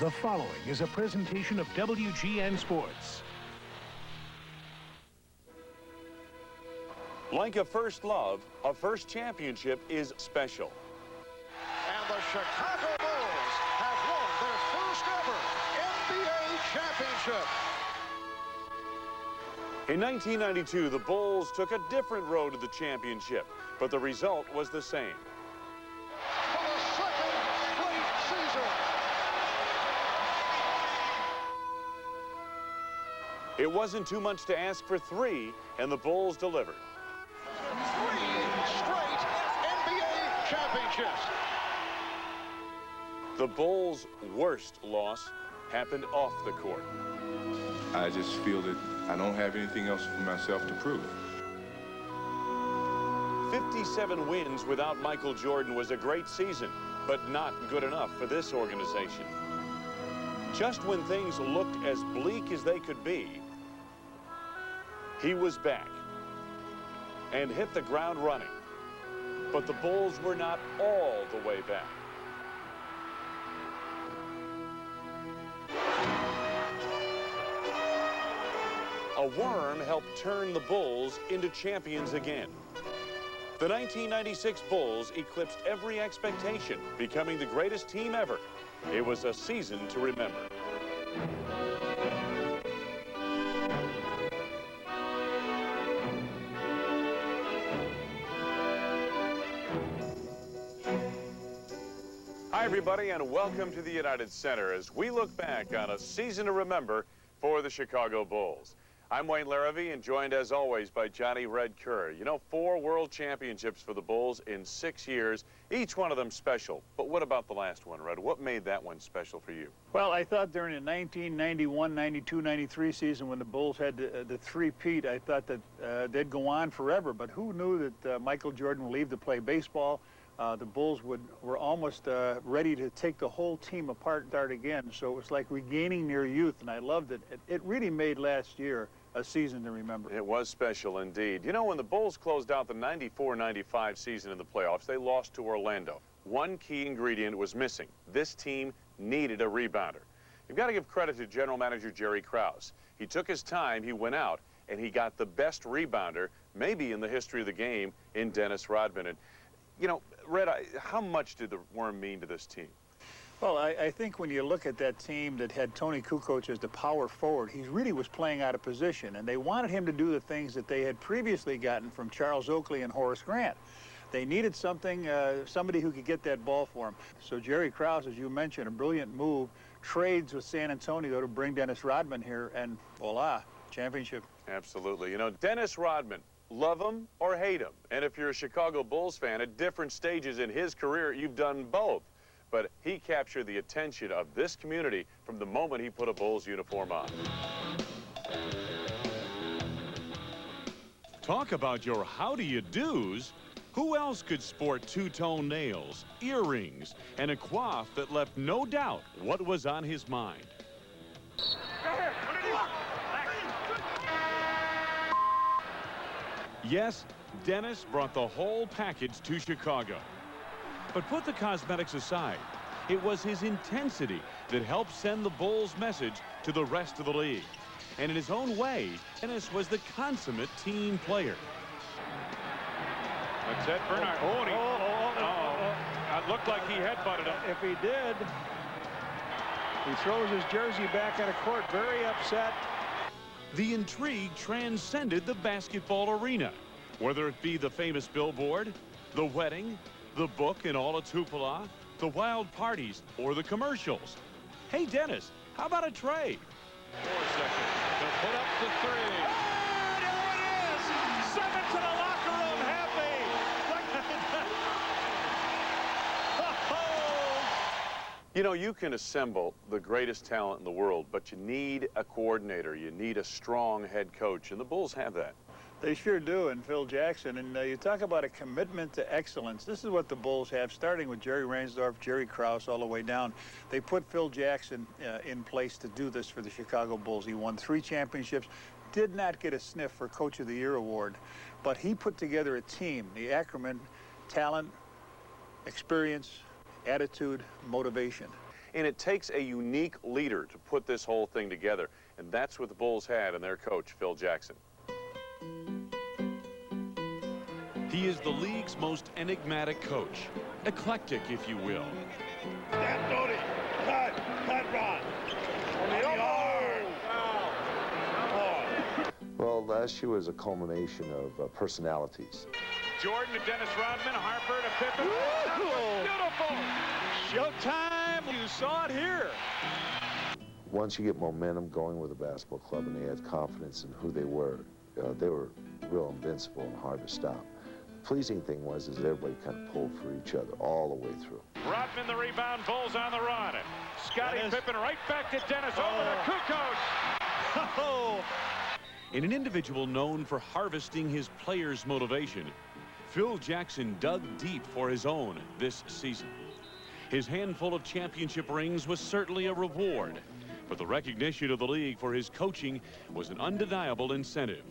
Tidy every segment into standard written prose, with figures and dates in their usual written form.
The following is a presentation of WGN Sports. Like a first love, a first championship is special. And the Chicago Bulls have won their first ever NBA championship. In 1992, the Bulls took a different road to the championship, but the result was the same. For the second straight season. It wasn't too much to ask for three, and the Bulls delivered. 3 straight NBA championships. The Bulls' worst loss happened off the court. I just feel that I don't have anything else for myself to prove. 57 wins without Michael Jordan was a great season, but not good enough for this organization. Just when things looked as bleak as they could be, he was back and hit the ground running. But the Bulls were not all the way back. A worm helped turn the Bulls into champions again. The 1996 Bulls eclipsed every expectation, becoming the greatest team ever. It was a season to remember. Hi, everybody, and welcome to the United Center as we look back on a season to remember for the Chicago Bulls. I'm Wayne Larrivee, and joined as always by Johnny Red Kerr. You know, 4 world championships for the Bulls in 6 years, each one of them special. But what about the last one, Red? What made that one special for you? Well, I thought during the 1991, 92, 93 season when the Bulls had the three-peat, I thought that they'd go on forever. But who knew that Michael Jordan would leave to play baseball? The Bulls were almost ready to take the whole team apart and start again. So it was like regaining their youth, and I loved it. It really made last year a season to remember. It was special indeed. You know, when the Bulls closed out the 94-95 season in the playoffs, they lost to Orlando. One key ingredient was missing. This team needed a rebounder. You've got to give credit to General Manager Jerry Krause. He took his time, he went out, and he got the best rebounder, maybe in the history of the game, in Dennis Rodman. And, you know, Red, how much did the worm mean to this team? Well, I think when you look at that team that had Tony Kukoc as the power forward, he really was playing out of position, and they wanted him to do the things that they had previously gotten from Charles Oakley and Horace Grant. They needed something, somebody who could get that ball for him. So Jerry Krause, as you mentioned, a brilliant move, trades with San Antonio to bring Dennis Rodman here, and voila, championship. Absolutely. You know, Dennis Rodman, love him or hate him. And if you're a Chicago Bulls fan, at different stages in his career, you've done both. But he captured the attention of this community from the moment he put a Bulls uniform on. Talk about your how-do-you-dos. Who else could sport two-tone nails, earrings, and a coif that left no doubt what was on his mind? Yes, Dennis brought the whole package to Chicago. But put the cosmetics aside, it was his intensity that helped send the Bulls' message to the rest of the league. And in his own way, Dennis was the consummate team player. That's it, Bernard. It looked like he headbutted him. If he did, he throws his jersey back at a court, very upset. The intrigue transcended the basketball arena, whether it be the famous billboard, the wedding, the book and all its hoopla, the wild parties, or the commercials. Hey, Dennis, how about a trade? 4 seconds. They'll put up the 3. Ah, there it is! Send it to the locker room, happy! You know, you can assemble the greatest talent in the world, but you need a coordinator. You need a strong head coach, and the Bulls have that. They sure do, and Phil Jackson. And you talk about a commitment to excellence. This is what the Bulls have, starting with Jerry Reinsdorf, Jerry Krause, all the way down. They put Phil Jackson in place to do this for the Chicago Bulls. He won 3 championships, did not get a sniff for Coach of the Year award, but he put together a team, the acronym, talent, experience, attitude, motivation. And it takes a unique leader to put this whole thing together. And that's what the Bulls had in their coach, Phil Jackson. He is the league's most enigmatic coach. Eclectic, if you will. Well, last year was a culmination of personalities. Jordan to Dennis Rodman, Harper to Pippen. Beautiful. Showtime! You saw it here. Once you get momentum going with a basketball club and they had confidence in who they were real invincible and hard to stop. The pleasing thing was that everybody kind of pulled for each other all the way through. Rodman the rebound, Bulls on the run. Scottie Pippen right back to Dennis, over to Kukoc. Oh! In an individual known for harvesting his players' motivation, Phil Jackson dug deep for his own this season. His handful of championship rings was certainly a reward, but the recognition of the league for his coaching was an undeniable incentive.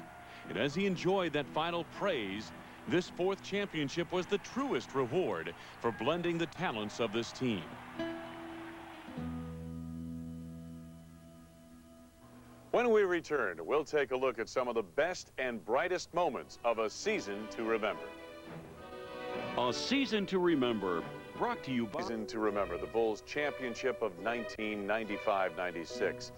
And as he enjoyed that final praise, this fourth championship was the truest reward for blending the talents of this team. When we return, we'll take a look at some of the best and brightest moments of a season to remember. A season to remember, brought to you by... Season to remember, the Bulls championship of 1995-96.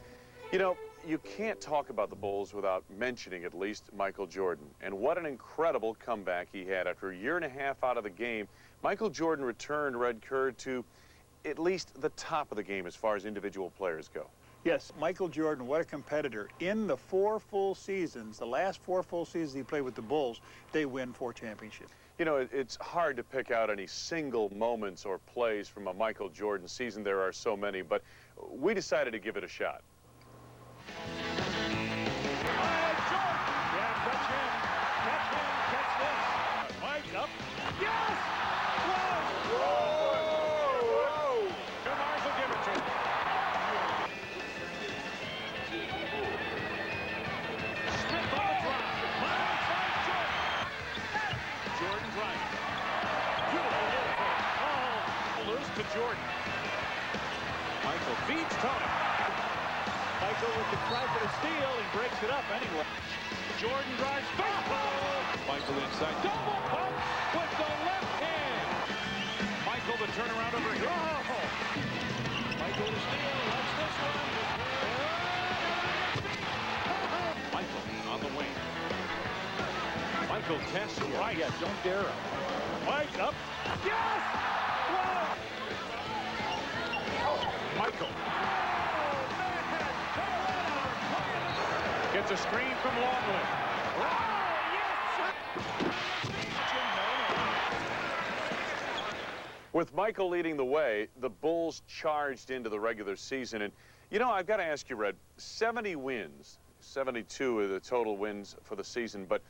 You know, you can't talk about the Bulls without mentioning at least Michael Jordan. And what an incredible comeback he had. After a year and a half out of the game, Michael Jordan returned Red Kerr to at least the top of the game as far as individual players go. Yes, Michael Jordan, what a competitor. In the 4 full seasons, the last 4 full seasons he played with the Bulls, they win 4 championships. You know, it's hard to pick out any single moments or plays from a Michael Jordan season. There are so many, but we decided to give it a shot. To Jordan. Michael feeds Tony. Michael with the try for the steal and breaks it up anyway. Jordan drives baseball. Michael inside. Double pump with the left hand. Michael the turnaround over here. Oh. Michael the steal. Watch this one. Michael on the wing. Michael tests right. Yeah, don't dare him. Mike up. Yes! Whoa! Michael. Gets a screen from Longley. Oh, yes! With Michael leading the way, the Bulls charged into the regular season. And, you know, I've got to ask you, Red, 70 wins, 72 are the total wins for the season, but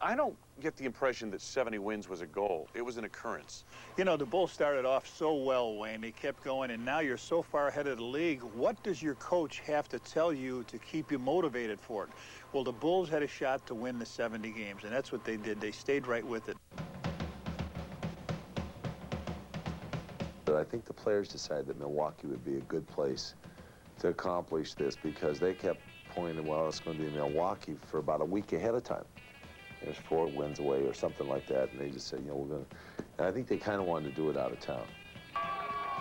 I don't get the impression that 70 wins was a goal. It was an occurrence. You know, the Bulls started off so well, Wayne. They kept going, and now you're so far ahead of the league. What does your coach have to tell you to keep you motivated for it? Well, the Bulls had a shot to win the 70 games, and that's what they did. They stayed right with it. But I think the players decided that Milwaukee would be a good place to accomplish this because they kept pointing, well, it's going to be Milwaukee for about a week ahead of time. There's 4 wins away or something like that, and they just said, you know, we're going to... And I think they kind of wanted to do it out of town.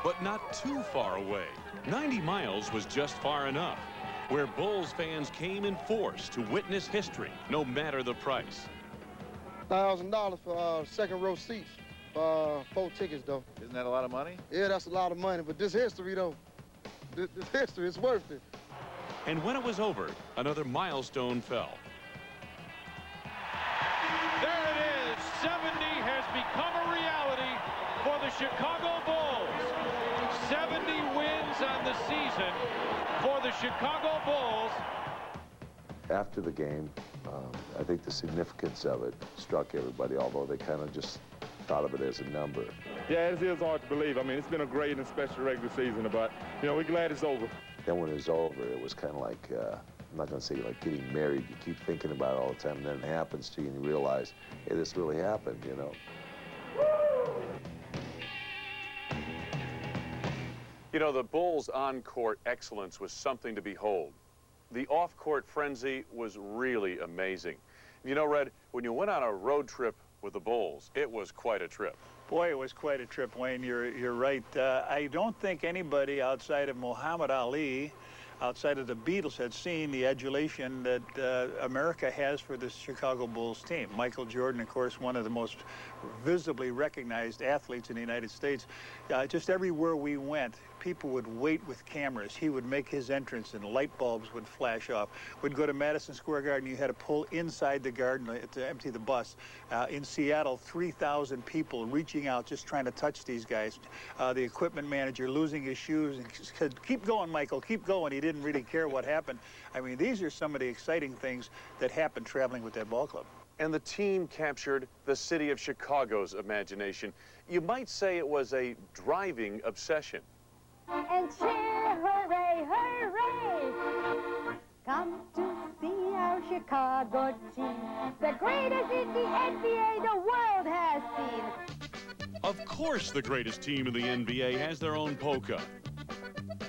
But not too far away. 90 miles was just far enough, where Bulls fans came in force to witness history, no matter the price. $1,000 for second row seats. 4 tickets, though. Isn't that a lot of money? Yeah, that's a lot of money, but this history, though, this history is worth it. And when it was over, another milestone fell. There it is. 70 has become a reality for the Chicago Bulls. 70 wins on the season for the Chicago Bulls. After the game, I think the significance of it struck everybody, although they kind of just thought of it as a number. Yeah, it is hard to believe. I mean, it's been a great and special regular season, but, you know, we're glad it's over. Then when it was over, it was kind of like, I'm not going to say like getting married. You keep thinking about it all the time, and then it happens to you, and you realize, hey, this really happened, you know. You know, the Bulls' on-court excellence was something to behold. The off-court frenzy was really amazing. You know, Red, when you went on a road trip with the Bulls, it was quite a trip. Boy, it was quite a trip, Wayne. You're right. I don't think anybody outside of Muhammad Ali, outside of the Beatles, had seen the adulation that America has for this Chicago Bulls team. Michael Jordan, of course, one of the most visibly recognized athletes in the United States. Just everywhere we went, people would wait with cameras. He would make his entrance and light bulbs would flash off. We'd go to Madison Square Garden. You had to pull inside the garden to empty the bus. In Seattle, 3,000 people reaching out, just trying to touch these guys. The equipment manager losing his shoes and said, "Keep going, Michael, keep going." He didn't really care what happened. I mean, these are some of the exciting things that happened traveling with that ball club. And the team captured the city of Chicago's imagination. You might say it was a driving obsession. And cheer, hooray, hooray! Come to see our Chicago team, the greatest in the NBA the world has seen. Of course, the greatest team in the NBA has their own polka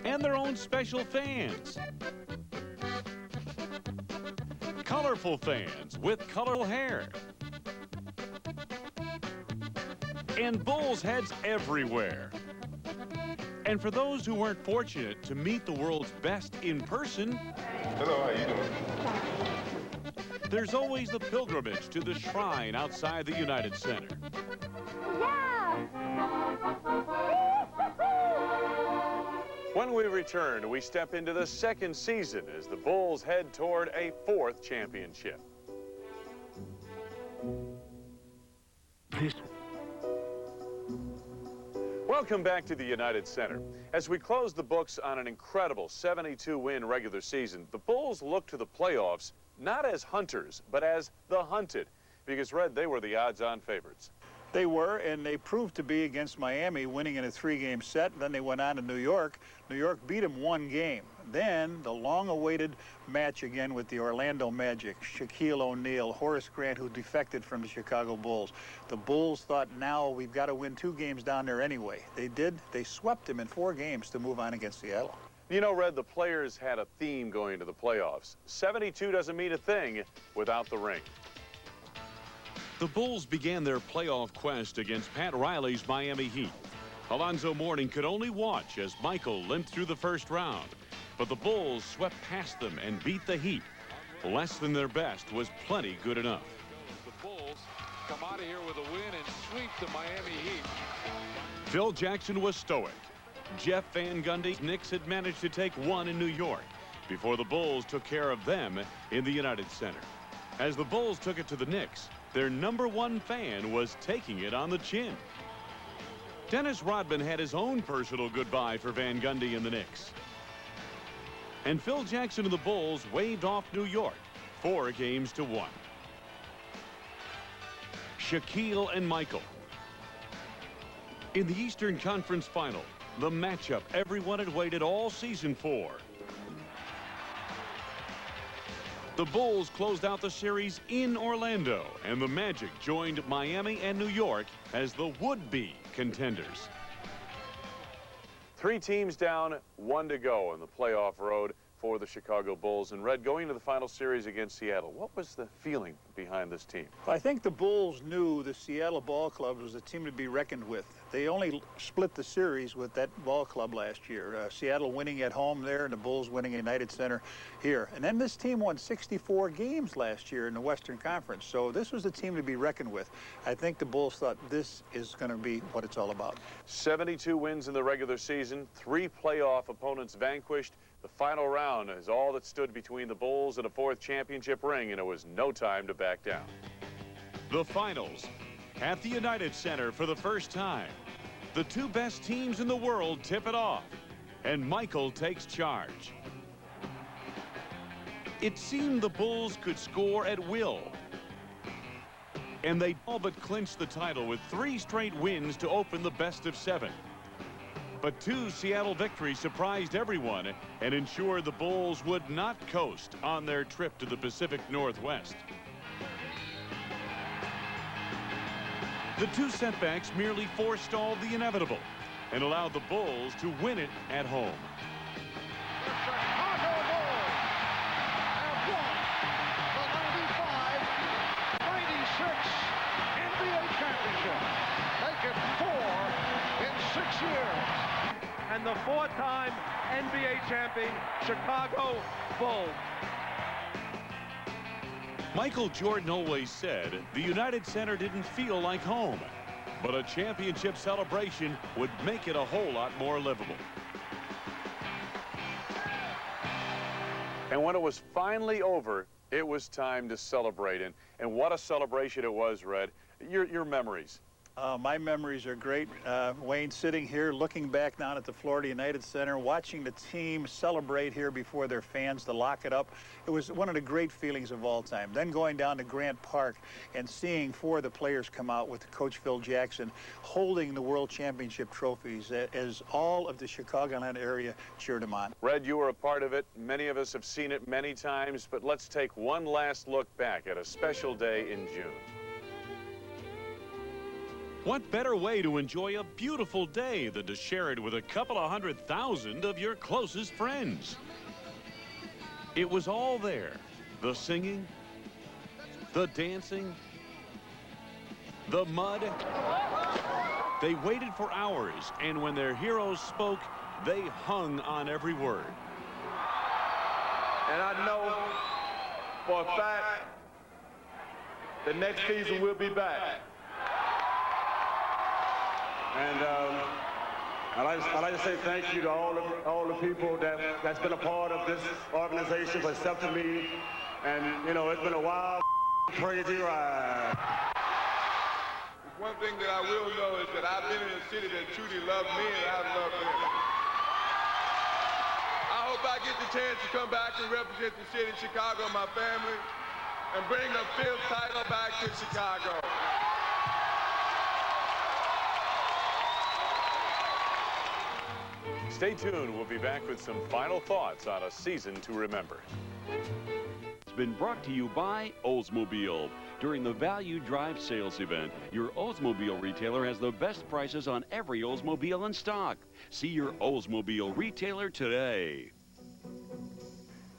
and their own special fans. Colorful fans with colorful hair. And Bulls heads everywhere. And for those who weren't fortunate to meet the world's best in person, Hello, how you doing? there's always the pilgrimage to the shrine outside the United Center. When we return, we step into the second season as the Bulls head toward a fourth championship. Welcome back to the United Center. As we close the books on an incredible 72-win regular season, the Bulls look to the playoffs not as hunters, but as the hunted. Because, Red, they were the odds-on favorites. They were, and they proved to be against Miami, winning in a 3-game set. Then they went on to New York. New York beat them 1 game. Then the long-awaited match again with the Orlando Magic, Shaquille O'Neal, Horace Grant, who defected from the Chicago Bulls. The Bulls thought, now we've got to win 2 games down there anyway. They did. They swept them in 4 games to move on against Seattle. You know, Red, the players had a theme going into the playoffs. 72 doesn't mean a thing without the ring. The Bulls began their playoff quest against Pat Riley's Miami Heat. Alonzo Mourning could only watch as Michael limped through the first round. But the Bulls swept past them and beat the Heat. Less than their best was plenty good enough. The Bulls come out of here with a win and sweep the Miami Heat. Phil Jackson was stoic. Jeff Van Gundy's Knicks had managed to take 1 in New York before the Bulls took care of them in the United Center. As the Bulls took it to the Knicks, their #1 fan was taking it on the chin. Dennis Rodman had his own personal goodbye for Van Gundy and the Knicks. And Phil Jackson and the Bulls waved off New York 4 games to 1. Shaquille and Michael. In the Eastern Conference Final, the matchup everyone had waited all season for. The Bulls closed out the series in Orlando, and the Magic joined Miami and New York as the would-be contenders. 3 teams down, 1 to go on the playoff road for the Chicago Bulls. And, Red, going to the final series against Seattle, what was the feeling behind this team? I think the Bulls knew the Seattle ball club was a team to be reckoned with. They only split the series with that ball club last year. Seattle winning at home there and the Bulls winning at United Center here. And then this team won 64 games last year in the Western Conference. So this was a team to be reckoned with. I think the Bulls thought this is going to be what it's all about. 72 wins in the regular season, 3 playoff opponents vanquished. The final round is all that stood between the Bulls and a 4th championship ring, and it was no time to back down. The finals at the United Center for the first time. The 2 best teams in the world tip it off, and Michael takes charge. It seemed the Bulls could score at will, and they all but clinched the title with 3 straight wins to open the best of 7. But 2 Seattle victories surprised everyone and ensured the Bulls would not coast on their trip to the Pacific Northwest. The 2 setbacks merely forestalled the inevitable. and allowed the Bulls to win it at home. The Chicago Bulls have won the 95-96 NBA championship. Make it 4 in 6 years. And the 4-time NBA champion Chicago Bulls. Michael Jordan always said the United Center didn't feel like home, but a championship celebration would make it a whole lot more livable. And when it was finally over, it was time to celebrate. And what a celebration it was, Red. Your memories. My memories are great. Wayne, sitting here looking back down at the Florida United Center, watching the team celebrate here before their fans to lock it up. It was one of the great feelings of all time. Then going down to Grant Park and seeing 4 of the players come out with Coach Phil Jackson holding the World Championship trophies as all of the Chicagoland area cheered him on. Red, you were a part of it. Many of us have seen it many times, but let's take one last look back at a special day in June. What better way to enjoy a beautiful day than to share it with a couple of 100,000 of your closest friends? It was all there. The singing, the dancing, the mud. They waited for hours, and when their heroes spoke, they hung on every word. And I know for a fact the next season we'll be back. And I'd like to say thank you to all the people that's been a part of this organization for accepting me. And, you know, it's been a wild, crazy ride. One thing that I will know is that I've been in a city that truly loved me and I've loved them. I hope I get the chance to come back and represent the city of Chicago and my family and bring the 5th title back to Chicago. Stay tuned. We'll be back with some final thoughts on a season to remember. It's been brought to you by Oldsmobile. During the Value Drive sales event, your Oldsmobile retailer has the best prices on every Oldsmobile in stock. See your Oldsmobile retailer today.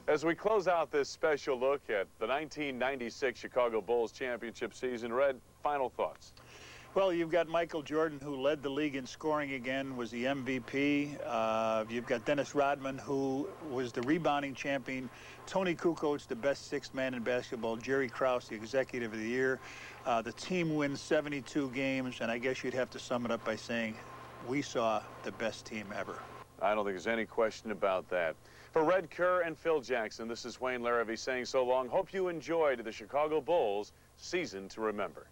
As we close out this special look at the 1996 Chicago Bulls championship season, Red, final thoughts. Well, you've got Michael Jordan, who led the league in scoring again, was the MVP. You've got Dennis Rodman, who was the rebounding champion. Tony Kukoc, the best 6th man in basketball. Jerry Krause, the executive of the year. The team wins 72 games, and I guess you'd have to sum it up by saying we saw the best team ever. I don't think there's any question about that. For Red Kerr and Phil Jackson, this is Wayne Larrivee saying so long. Hope you enjoyed the Chicago Bulls season to remember.